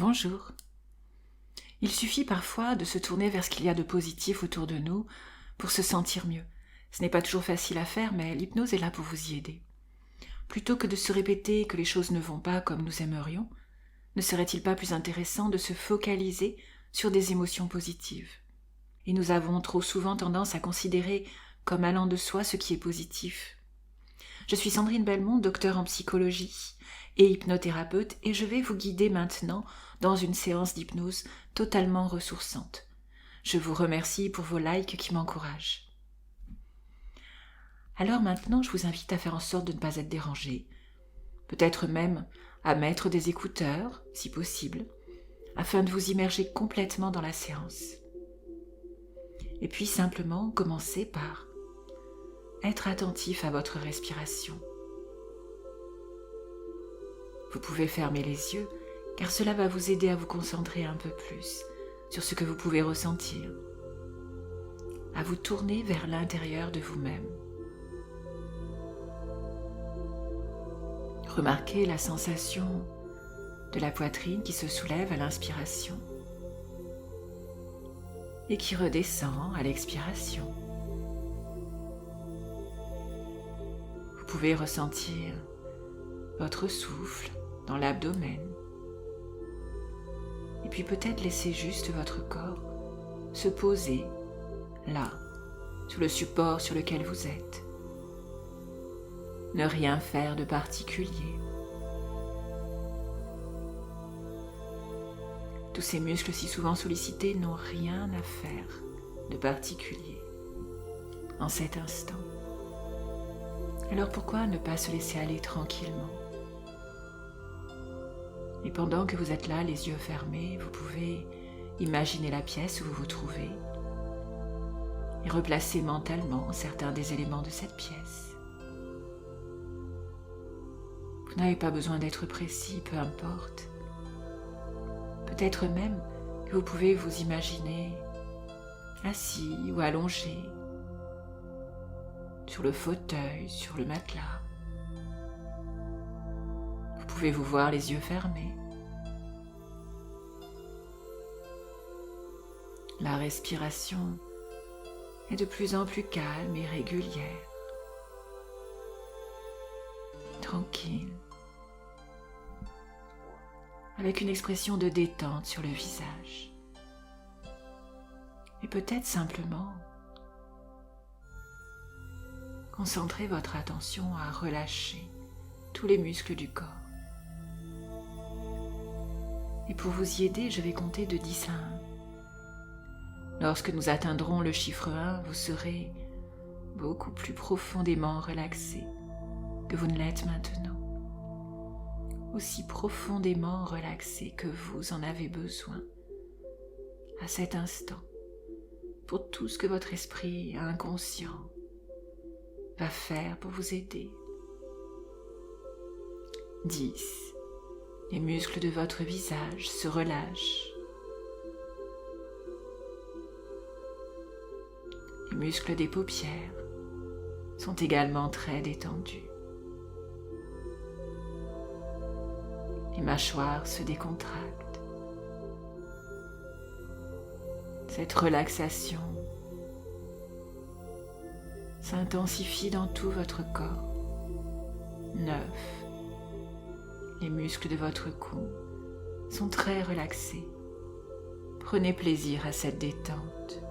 Bonjour. Il suffit parfois de se tourner vers ce qu'il y a de positif autour de nous pour se sentir mieux. Ce n'est pas toujours facile à faire, mais l'hypnose est là pour vous y aider. Plutôt que de se répéter que les choses ne vont pas comme nous aimerions, ne serait-il pas plus intéressant de se focaliser sur des émotions positives? Et nous avons trop souvent tendance à considérer comme allant de soi ce qui est positif. Je suis Sandrine Belmont, docteure en psychologie et hypnothérapeute, et je vais vous guider maintenant dans une séance d'hypnose totalement ressourçante. Je vous remercie pour vos likes qui m'encouragent. Alors maintenant, je vous invite à faire en sorte de ne pas être dérangé, peut-être même à mettre des écouteurs, si possible, afin de vous immerger complètement dans la séance. Et puis simplement commencer par être attentif à votre respiration. Vous pouvez fermer les yeux, car cela va vous aider à vous concentrer un peu plus sur ce que vous pouvez ressentir, à vous tourner vers l'intérieur de vous-même. Remarquez la sensation de la poitrine qui se soulève à l'inspiration et qui redescend à l'expiration. Vous pouvez ressentir votre souffle dans l'abdomen et puis peut-être laisser juste votre corps se poser là, sur le support sur lequel vous êtes. Ne rien faire de particulier. Tous ces muscles si souvent sollicités n'ont rien à faire de particulier en cet instant. Alors pourquoi ne pas se laisser aller tranquillement? Et pendant que vous êtes là, les yeux fermés, vous pouvez imaginer la pièce où vous vous trouvez et replacer mentalement certains des éléments de cette pièce. Vous n'avez pas besoin d'être précis, peu importe. Peut-être même que vous pouvez vous imaginer assis ou allongé sur le fauteuil, sur le matelas. Vous pouvez vous voir les yeux fermés. La respiration est de plus en plus calme et régulière. Tranquille, avec une expression de détente sur le visage. Et peut-être simplement concentrez votre attention à relâcher tous les muscles du corps. Et pour vous y aider, je vais compter de 10 à 1. Lorsque nous atteindrons le chiffre 1, vous serez beaucoup plus profondément relaxé que vous ne l'êtes maintenant. Aussi profondément relaxé que vous en avez besoin à cet instant pour tout ce que votre esprit inconscient va faire pour vous aider. 10. Les muscles de votre visage se relâchent. Les muscles des paupières sont également très détendus. Les mâchoires se décontractent. Cette relaxation s'intensifie dans tout votre corps. 9. Les muscles de votre cou sont très relaxés. Prenez plaisir à cette détente.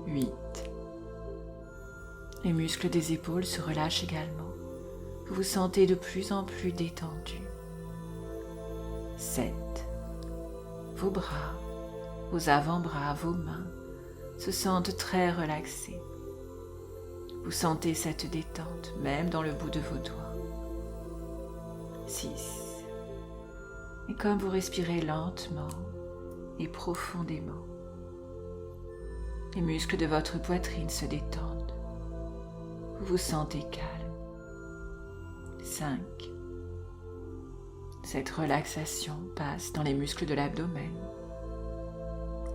8. Les muscles des épaules se relâchent également. Vous vous sentez de plus en plus détendu. 7. Vos bras, vos avant-bras, vos mains se sentent très relaxés. Vous sentez cette détente même dans le bout de vos doigts. 6. Et comme vous respirez lentement et profondément, les muscles de votre poitrine se détendent. Vous vous sentez calme. 5. Cette relaxation passe dans les muscles de l'abdomen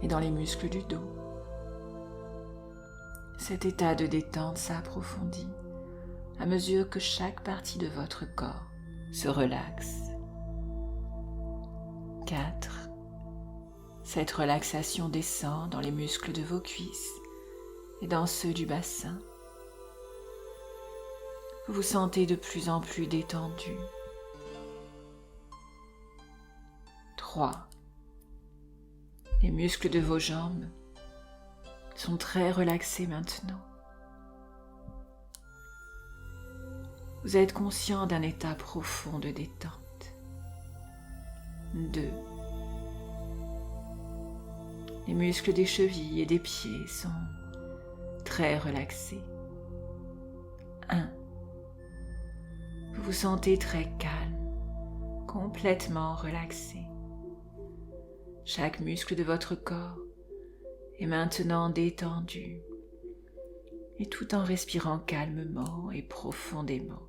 et dans les muscles du dos. Cet état de détente s'approfondit à mesure que chaque partie de votre corps se relaxe. 4. Cette relaxation descend dans les muscles de vos cuisses et dans ceux du bassin. Vous vous sentez de plus en plus détendu. 3. Les muscles de vos jambes sont très relaxés maintenant. Vous êtes conscient d'un état profond de détente. 2. Les muscles des chevilles et des pieds sont très relaxés. 1. Vous vous sentez très calme, complètement relaxé. Chaque muscle de votre corps est maintenant détendu, et tout en respirant calmement et profondément,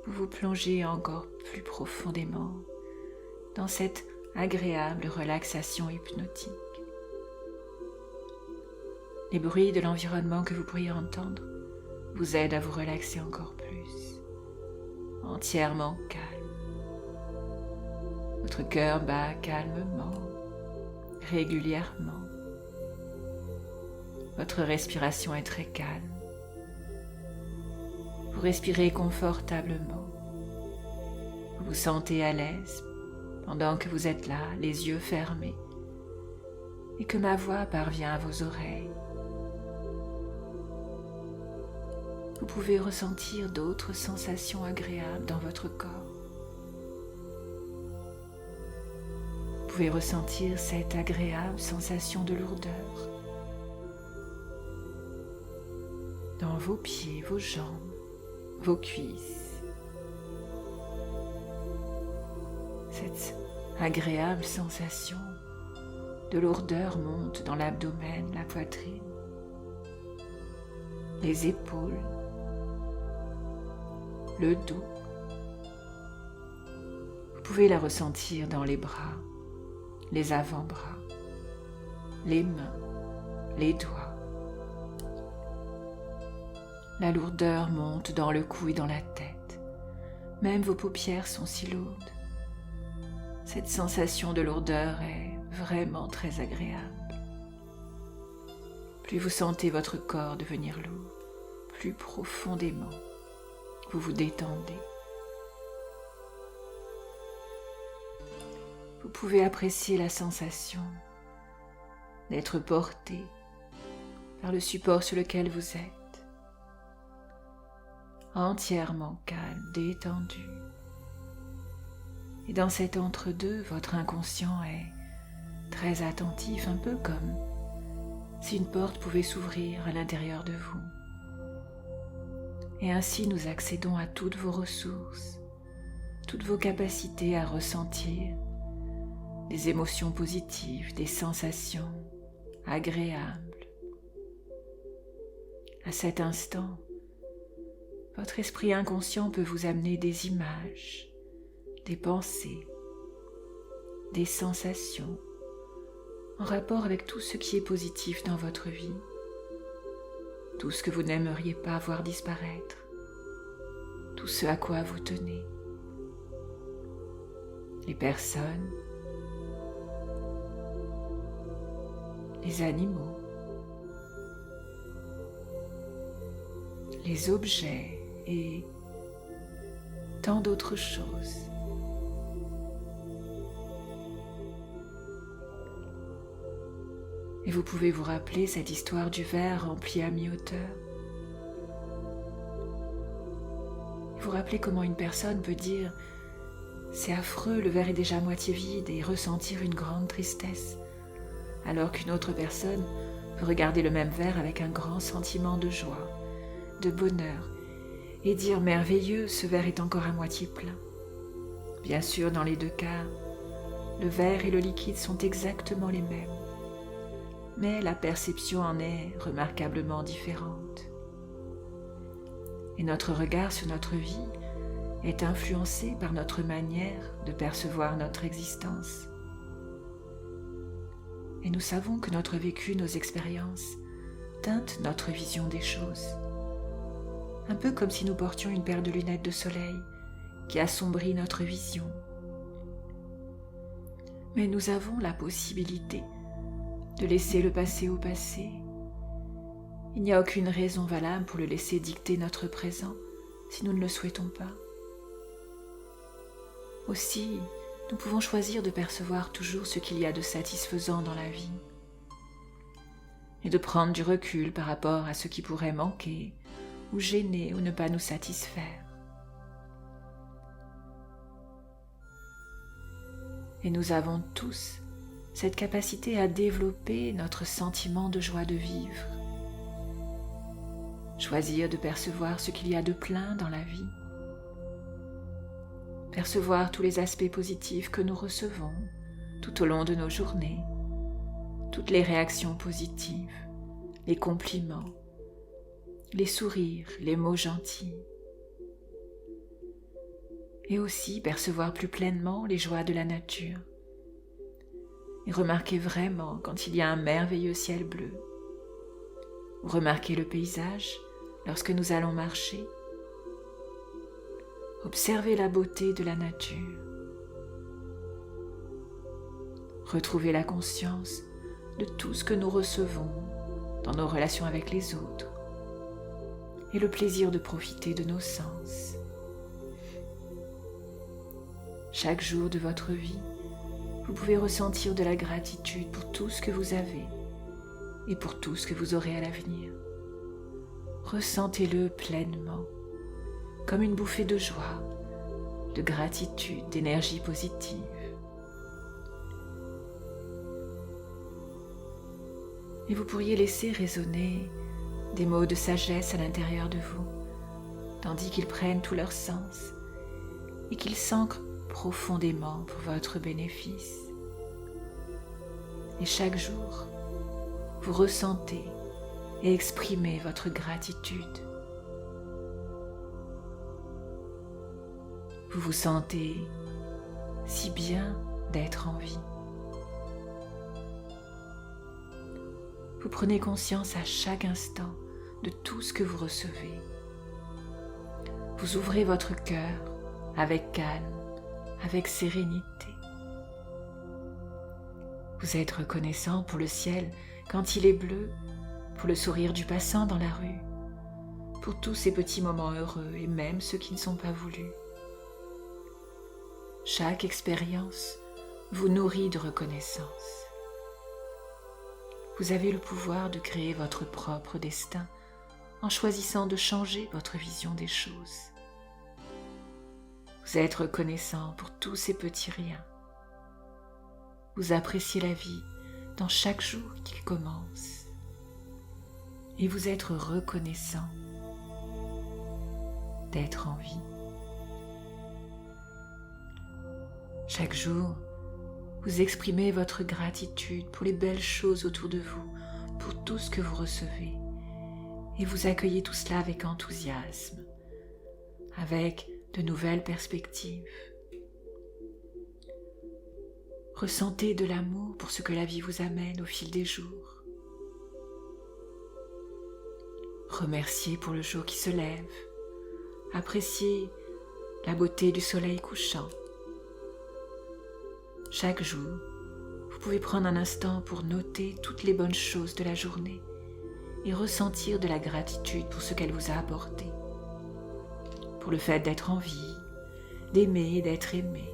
vous vous plongez encore plus profondément dans cette agréable relaxation hypnotique. Les bruits de l'environnement que vous pourriez entendre vous aident à vous relaxer encore plus, entièrement calme. Votre cœur bat calmement, régulièrement. Votre respiration est très calme. Vous respirez confortablement. Vous vous sentez à l'aise pendant que vous êtes là, les yeux fermés, et que ma voix parvient à vos oreilles. Vous pouvez ressentir d'autres sensations agréables dans votre corps. Vous pouvez ressentir cette agréable sensation de lourdeur dans vos pieds, vos jambes, vos cuisses. Cette agréable sensation de lourdeur monte dans l'abdomen, la poitrine, les épaules, le dos. Vous pouvez la ressentir dans les bras, les avant-bras, les mains, les doigts. La lourdeur monte dans le cou et dans la tête. Même vos paupières sont si lourdes. Cette sensation de lourdeur est vraiment très agréable. Plus vous sentez votre corps devenir lourd, plus profondément vous vous détendez. Vous pouvez apprécier la sensation d'être porté par le support sur lequel vous êtes, entièrement calme, détendu. Et dans cet entre-deux, votre inconscient est très attentif, un peu comme si une porte pouvait s'ouvrir à l'intérieur de vous. Et ainsi nous accédons à toutes vos ressources, toutes vos capacités à ressentir des émotions positives, des sensations agréables. À cet instant, votre esprit inconscient peut vous amener des images, des pensées, des sensations en rapport avec tout ce qui est positif dans votre vie, tout ce que vous n'aimeriez pas voir disparaître, tout ce à quoi vous tenez, les personnes, les animaux, les objets et tant d'autres choses. Et vous pouvez vous rappeler cette histoire du verre rempli à mi-hauteur. Vous rappelez comment une personne peut dire « c'est affreux, le verre est déjà à moitié vide » et ressentir une grande tristesse, alors qu'une autre personne peut regarder le même verre avec un grand sentiment de joie, de bonheur, et dire « merveilleux, ce verre est encore à moitié plein ». Bien sûr, dans les deux cas, le verre et le liquide sont exactement les mêmes, mais la perception en est remarquablement différente. Et notre regard sur notre vie est influencé par notre manière de percevoir notre existence. Et nous savons que notre vécu, nos expériences, teintent notre vision des choses. Un peu comme si nous portions une paire de lunettes de soleil qui assombrit notre vision. Mais nous avons la possibilité de laisser le passé au passé. Il n'y a aucune raison valable pour le laisser dicter notre présent si nous ne le souhaitons pas. Aussi, nous pouvons choisir de percevoir toujours ce qu'il y a de satisfaisant dans la vie et de prendre du recul par rapport à ce qui pourrait manquer ou gêner ou ne pas nous satisfaire. Et nous avons tous cette capacité à développer notre sentiment de joie de vivre. Choisir de percevoir ce qu'il y a de plein dans la vie. Percevoir tous les aspects positifs que nous recevons tout au long de nos journées, toutes les réactions positives, les compliments, les sourires, les mots gentils. Et aussi percevoir plus pleinement les joies de la nature. Et remarquer vraiment quand il y a un merveilleux ciel bleu. Ou remarquer le paysage lorsque nous allons marcher. Observer la beauté de la nature. Retrouver la conscience de tout ce que nous recevons dans nos relations avec les autres et le plaisir de profiter de nos sens. Chaque jour de votre vie, vous pouvez ressentir de la gratitude pour tout ce que vous avez et pour tout ce que vous aurez à l'avenir. Ressentez-le pleinement, comme une bouffée de joie, de gratitude, d'énergie positive. Et vous pourriez laisser résonner des mots de sagesse à l'intérieur de vous, tandis qu'ils prennent tout leur sens et qu'ils s'ancrent profondément pour votre bénéfice. Et chaque jour, vous ressentez et exprimez votre gratitude. Vous vous sentez si bien d'être en vie. Vous prenez conscience à chaque instant de tout ce que vous recevez. Vous ouvrez votre cœur avec calme, avec sérénité. Vous êtes reconnaissant pour le ciel quand il est bleu, pour le sourire du passant dans la rue, pour tous ces petits moments heureux et même ceux qui ne sont pas voulus. Chaque expérience vous nourrit de reconnaissance. Vous avez le pouvoir de créer votre propre destin en choisissant de changer votre vision des choses. Vous êtes reconnaissant pour tous ces petits riens. Vous appréciez la vie dans chaque jour qui commence. Et vous êtes reconnaissant d'être en vie. Chaque jour, vous exprimez votre gratitude pour les belles choses autour de vous, pour tout ce que vous recevez. Et vous accueillez tout cela avec enthousiasme, avec de nouvelles perspectives. Ressentez de l'amour pour ce que la vie vous amène au fil des jours. Remerciez pour le jour qui se lève. Appréciez la beauté du soleil couchant. Chaque jour, vous pouvez prendre un instant pour noter toutes les bonnes choses de la journée et ressentir de la gratitude pour ce qu'elle vous a apporté, pour le fait d'être en vie, d'aimer et d'être aimé.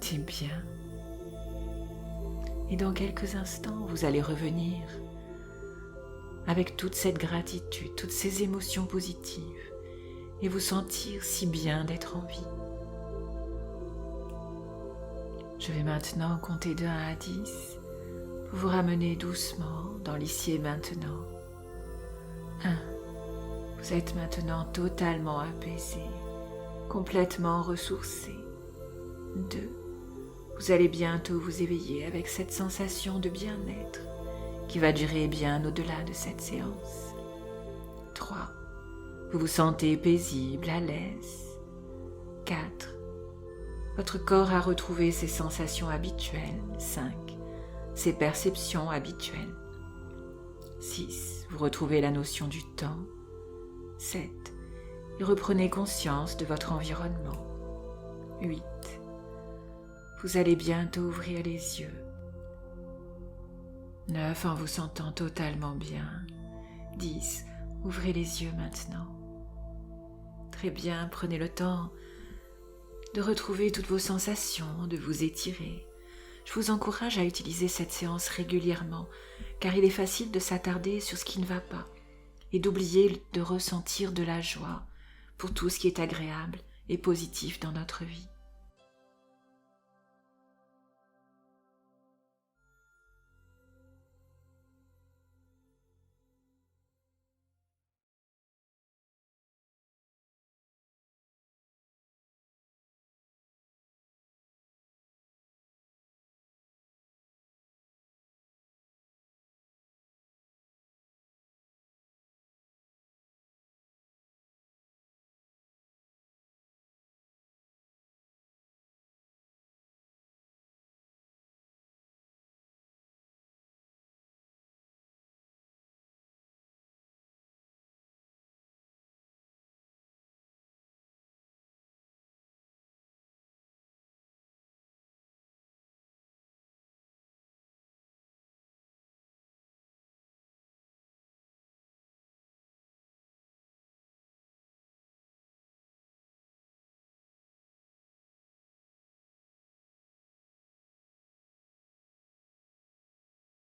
C'est bien. Et dans quelques instants, vous allez revenir avec toute cette gratitude, toutes ces émotions positives et vous sentir si bien d'être en vie. Je vais maintenant compter de 1 à 10 pour vous ramener doucement dans l'ici et maintenant. 1. Vous êtes maintenant totalement apaisé, complètement ressourcé. 2. Vous allez bientôt vous éveiller avec cette sensation de bien-être qui va durer bien au-delà de cette séance. 3. Vous vous sentez paisible, à l'aise. 4. Votre corps a retrouvé ses sensations habituelles. 5. Ses perceptions habituelles. 6. Vous retrouvez la notion du temps. 7. Et reprenez conscience de votre environnement. 8. Vous allez bientôt ouvrir les yeux. 9, en vous sentant totalement bien. 10, ouvrez les yeux maintenant. Très bien, prenez le temps de retrouver toutes vos sensations, de vous étirer. Je vous encourage à utiliser cette séance régulièrement, car il est facile de s'attarder sur ce qui ne va pas et d'oublier de ressentir de la joie pour tout ce qui est agréable et positif dans notre vie.